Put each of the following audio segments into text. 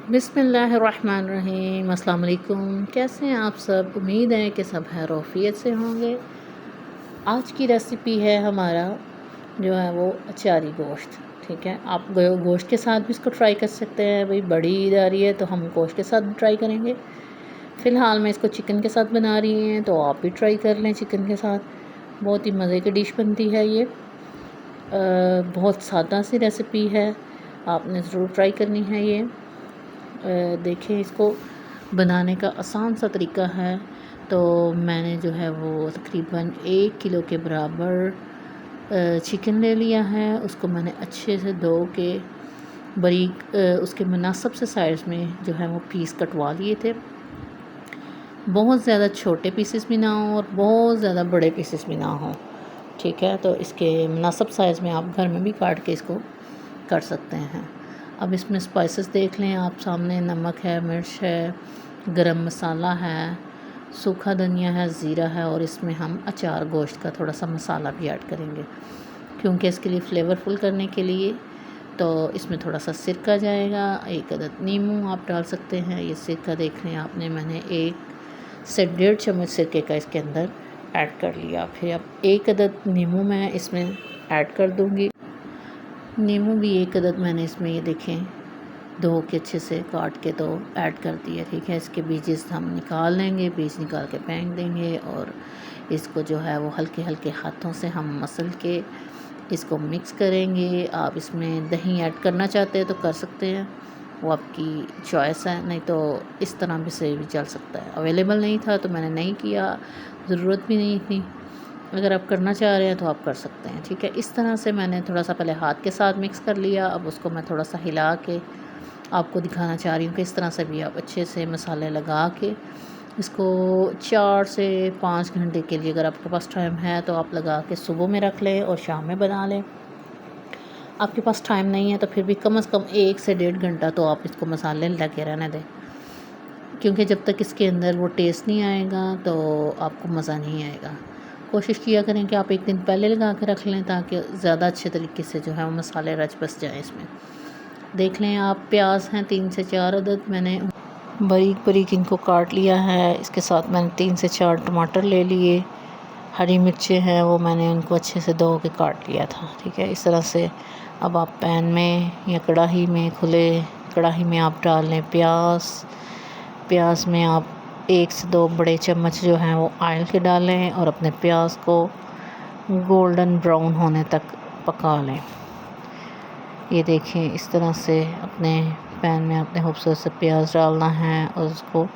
बिस्मिल्लाहिर्रहमानिर्रहीम। अस्सलाम वालेकुम। कैसे हैं आप सब? उम्मीद है कि सब खैर आफियत से होंगे। आज की रेसिपी है हमारा जो है वो अचारी गोश्त। ठीक है, आप गोश्त के साथ भी इसको ट्राई कर सकते हैं। भाई बड़ी ईद आ रही है तो हम गोश्त के साथ भी ट्राई करेंगे। फ़िलहाल मैं इसको चिकन के साथ बना रही हैं तो आप भी ट्राई कर लें चिकन के साथ। बहुत ही मज़े की डिश बनती है ये। बहुत सादा सी रेसिपी है, आपने ज़रूर ट्राई करनी है ये। देखें, इसको बनाने का आसान सा तरीका है। तो मैंने जो है वो तकरीबन 1 किलो के बराबर चिकन ले लिया है। उसको मैंने अच्छे से धो के बारीक उसके मुनासिब से साइज़ में जो है वो पीस कटवा लिए थे। बहुत ज़्यादा छोटे पीसेस भी ना हों और बहुत ज़्यादा बड़े पीसेस भी ना हों। ठीक है, तो इसके मुनासिब साइज़ में आप घर में भी काट के इसको कर सकते हैं। अब इसमें स्पाइसेस देख लें आप सामने। नमक है, मिर्च है, गरम मसाला है, सूखा धनिया है, ज़ीरा है और इसमें हम अचार गोश्त का थोड़ा सा मसाला भी ऐड करेंगे क्योंकि इसके लिए फ्लेवरफुल करने के लिए। तो इसमें थोड़ा सा सिरका जाएगा, 1 अदद नींबू आप डाल सकते हैं। ये सिरका देख लें आपने, मैंने 1 से 1.5 चम्मच सिरके का इसके अंदर ऐड कर लिया। फिर अब 1 अदद नींबू मैं इसमें ऐड कर दूँगी। नींबू भी 1 अदद मैंने इसमें ये देखें धो के अच्छे से काट के तो ऐड कर दिया। ठीक है, इसके बीजेस हम निकाल लेंगे, बीज निकाल के फेंक देंगे और इसको जो है वो हल्के हल्के हाथों से हम मसल के इसको मिक्स करेंगे। आप इसमें दही ऐड करना चाहते हैं तो कर सकते हैं, वो आपकी चॉइस है, नहीं तो इस तरह भी से भी चल सकता है। अवेलेबल नहीं था तो मैंने नहीं किया, ज़रूरत भी नहीं थी। अगर आप करना चाह रहे हैं तो आप कर सकते हैं। ठीक है, इस तरह से मैंने थोड़ा सा पहले हाथ के साथ मिक्स कर लिया। अब उसको मैं थोड़ा सा हिला के आपको दिखाना चाह रही हूँ कि इस तरह से भी आप अच्छे से मसाले लगा के इसको 4 से 5 घंटे के लिए, अगर आपके पास टाइम है तो आप लगा के सुबह में रख लें और शाम में बना लें। आपके पास टाइम नहीं है तो फिर भी कम से कम 1 से 1.5 घंटा तो आप इसको मसाले लगे रहने दें, क्योंकि जब तक इसके अंदर वो टेस्ट नहीं आएगा तो आपको मज़ा नहीं आएगा। कोशिश किया करें कि आप 1 दिन पहले लगा के रख लें ताकि ज़्यादा अच्छे तरीके से जो है वो मसाले रच बस जाएँ इसमें। देख लें आप, प्याज हैं 3 से 4 अदद, मैंने बारीक बारीक इनको काट लिया है। इसके साथ मैंने 3 से 4 टमाटर ले लिए। हरी मिर्चें हैं वो मैंने उनको अच्छे से धो के काट लिया था। ठीक है, इस तरह से अब आप पैन में या कढ़ाई में, खुले कढ़ाई में आप डाल लें प्याज में आप 1 से 2 बड़े चम्मच जो हैं वो ऑयल के डालें और अपने प्याज को गोल्डन ब्राउन होने तक पका लें। ये देखें, इस तरह से अपने पैन में आपने खूबसूरत से प्याज डालना है और उसको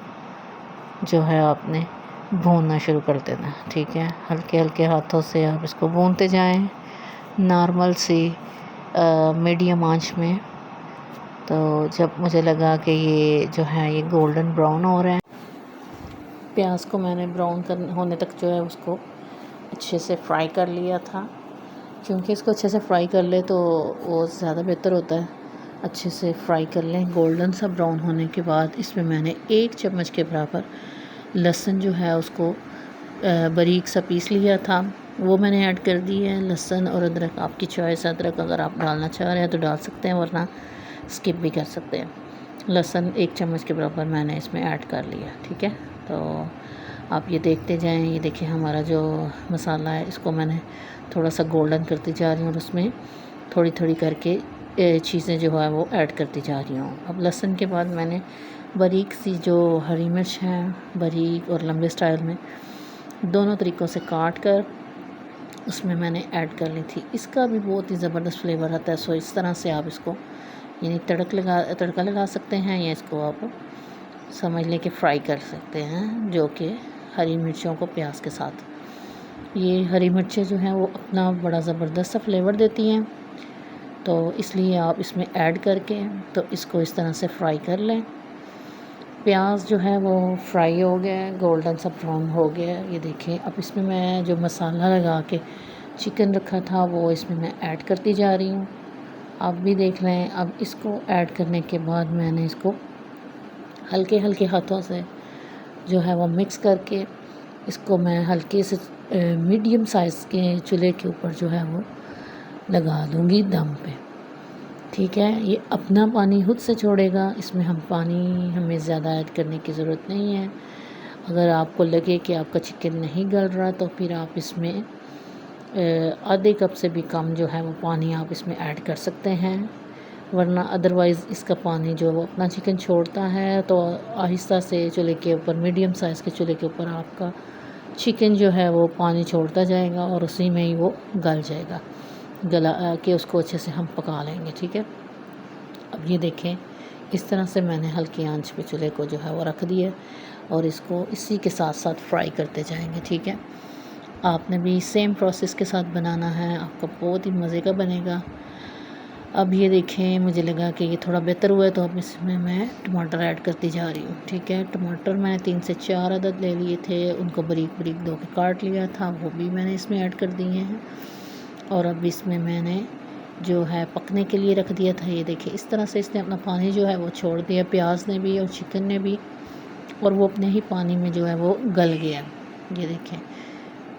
जो है आपने भूनना शुरू कर देना। ठीक है, हल्के हल्के हाथों से आप इसको भूनते जाएं नॉर्मल सी मीडियम आंच में। तो जब मुझे लगा कि ये जो है ये गोल्डन ब्राउन हो रहे हैं, प्याज को मैंने ब्राउन होने तक जो है उसको अच्छे से फ्राई कर लिया था। क्योंकि इसको अच्छे से फ्राई कर ले तो वो ज़्यादा बेहतर होता है। अच्छे से फ्राई कर लें। गोल्डन सा ब्राउन होने के बाद इसमें मैंने 1 चम्मच के बराबर लहसुन जो है उसको बारीक सा पीस लिया था, वो मैंने ऐड कर दी है। लहसुन और अदरक आपकी चॉइस है, अदरक अगर आप डालना चाह रहे हैं तो डाल सकते हैं, वरना स्किप भी कर सकते हैं। लहसुन 1 चम्मच के बराबर मैंने इसमें ऐड कर लिया। ठीक है, तो आप ये देखते जाएं। ये देखिए हमारा जो मसाला है इसको मैंने थोड़ा सा गोल्डन करती जा रही हूँ और उसमें थोड़ी थोड़ी करके चीज़ें जो है वो ऐड करती जा रही हूँ। अब लहसुन के बाद मैंने बारीक सी जो हरी मिर्च है, बारीक और लंबे स्टाइल में, दोनों तरीक़ों से काट कर उसमें मैंने ऐड कर ली थी। इसका भी बहुत ही ज़बरदस्त फ्लेवर आता है। सो इस तरह से आप इसको यानी तड़का लगा सकते हैं या इसको आप समझ लें कि फ्राई कर सकते हैं, जो कि हरी मिर्चों को प्याज के साथ। ये हरी मिर्चें जो हैं वो अपना बड़ा ज़बरदस्त सा फ्लेवर देती हैं, तो इसलिए आप इसमें ऐड करके तो इसको इस तरह से फ्राई कर लें। प्याज जो है वो फ्राई हो गया, गोल्डन सा ब्राउन हो गया। ये देखें, अब इसमें मैं जो मसाला लगा के चिकन रखा था वो इसमें मैं ऐड करती जा रही हूँ। आप भी देख लें। अब इसको ऐड करने के बाद मैंने इसको हल्के हल्के हाथों से जो है वो मिक्स करके इसको मैं हल्के से मीडियम साइज़ के चूल्हे के ऊपर जो है वो लगा दूँगी दम पे। ठीक है। ये अपना पानी खुद से छोड़ेगा, इसमें हमें ज़्यादा ऐड करने की ज़रूरत नहीं है। अगर आपको लगे कि आपका चिकन नहीं गल रहा तो फिर आप इसमें आधे कप से भी कम जो है वो पानी आप इसमें ऐड कर सकते हैं, वरना अदरवाइज़ इसका पानी जो वो अपना चिकन छोड़ता है तो आहिस्ता से चूल्हे के ऊपर, मीडियम साइज़ के चूल्हे के ऊपर आपका चिकन जो है वो पानी छोड़ता जाएगा और उसी में ही वो गल जाएगा। गला के उसको अच्छे से हम पका लेंगे। ठीक है। अब ये देखें, इस तरह से मैंने हल्की आंच पे चूल्हे को जो है वो रख दिया और इसको इसी के साथ साथ फ्राई करते जाएंगे। ठीक है। आपने भी सेम प्रोसेस के साथ बनाना है, आपका बहुत ही मज़े का बनेगा। अब ये देखें, मुझे लगा कि ये थोड़ा बेहतर हुआ है तो अब इसमें मैं टमाटर ऐड करती जा रही हूँ। ठीक है। टमाटर मैंने 3 से 4 अदद ले लिए थे, उनको बारीक बारीक धो के काट लिया था, वो भी मैंने इसमें ऐड कर दिए हैं। और अब इसमें मैंने जो है पकने के लिए रख दिया था। ये देखिए, इस तरह से इसने अपना पानी जो है वो छोड़ दिया, प्याज ने भी और चिकन ने भी, और वो अपने ही पानी में जो है वो गल गया। ये देखें,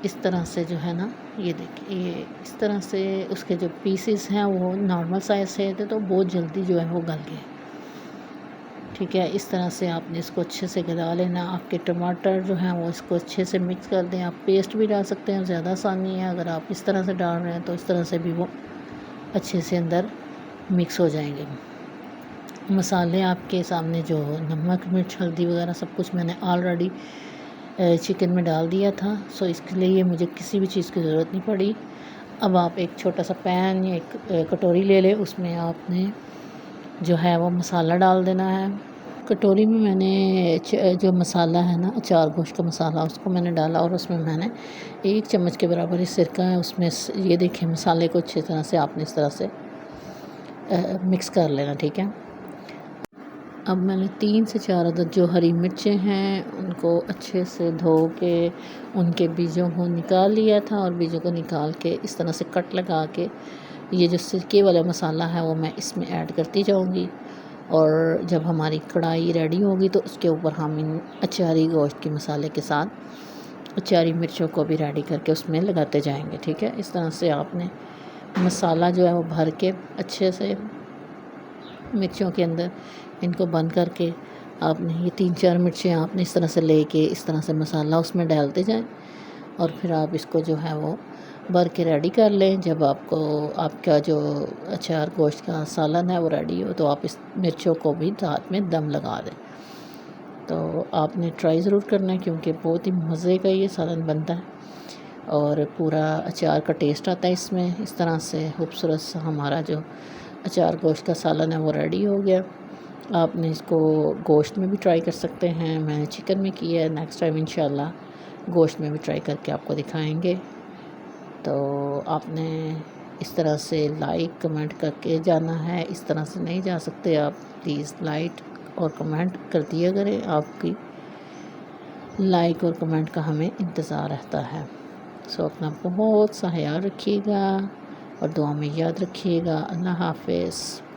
इस तरह से जो है ना, ये देखिए, ये इस तरह से उसके जो पीसेस हैं वो नॉर्मल साइज़ से थे तो बहुत जल्दी जो है वो गल गए। ठीक है। इस तरह से आपने इसको अच्छे से गला लेना। आपके टमाटर जो हैं वो इसको अच्छे से मिक्स कर दें। आप पेस्ट भी डाल सकते हैं, ज़्यादा आसानी है। अगर आप इस तरह से डाल रहे हैं तो इस तरह से भी वो अच्छे से अंदर मिक्स हो जाएंगे। मसाले आपके सामने, जो नमक, मिर्च, हल्दी वगैरह सब कुछ मैंने ऑलरेडी चिकन में डाल दिया था, सो इसके लिए मुझे किसी भी चीज़ की ज़रूरत नहीं पड़ी। अब आप एक छोटा सा पैन या एक कटोरी ले लें, उसमें आपने जो है वो मसाला डाल देना है। कटोरी में मैंने जो मसाला है ना, अचार गोश्त का मसाला, उसको मैंने डाला और उसमें मैंने 1 चम्मच के बराबर ही सिरका है उसमें। ये देखिए, मसाले को अच्छी तरह से आपने इस तरह से मिक्स कर लेना। ठीक है। अब मैंने 3 से 4 अदद जो हरी मिर्चें हैं उनको अच्छे से धो के उनके बीजों को निकाल लिया था, और बीजों को निकाल के इस तरह से कट लगा के ये जो सिरके वाला मसाला है वो मैं इसमें ऐड करती जाऊंगी। और जब हमारी कढ़ाई रेडी होगी तो उसके ऊपर हम इन अचारी गोश्त के मसाले के साथ अचारी मिर्चों को भी रेडी करके उसमें लगाते जाएंगे। ठीक है। इस तरह से आपने मसाला जो है वो भर के अच्छे से मिर्चों के अंदर इनको बंद करके आपने ये 3-4 मिर्चें आपने इस तरह से लेके इस तरह से मसाला उसमें डालते जाएं, और फिर आप इसको जो है वो भर के रेडी कर लें। जब आपको आपका जो अचार गोश्त का सालन है वो रेडी हो तो आप इस मिर्चों को भी साथ में दम लगा दें। तो आपने ट्राई ज़रूर करना है, क्योंकि बहुत ही मज़े का ये सालन बनता है और पूरा अचार का टेस्ट आता है इसमें। इस तरह से खूबसूरत सा हमारा जो अचार गोश्त का सालन है वो रेडी हो गया। आपने इसको गोश्त में भी ट्राई कर सकते हैं, मैंने चिकन में किया है। नेक्स्ट टाइम इंशाल्लाह गोश्त में भी ट्राई करके आपको दिखाएंगे। तो आपने इस तरह से लाइक कमेंट करके जाना है, इस तरह से नहीं जा सकते आप। प्लीज़ लाइक और कमेंट कर दिया करें, आपकी लाइक और कमेंट का हमें इंतज़ार रहता है। सो अपना बहुत सा ख्याल रखिएगा और दुआ में याद रखिएगा। अल्लाह हाफ़िज़।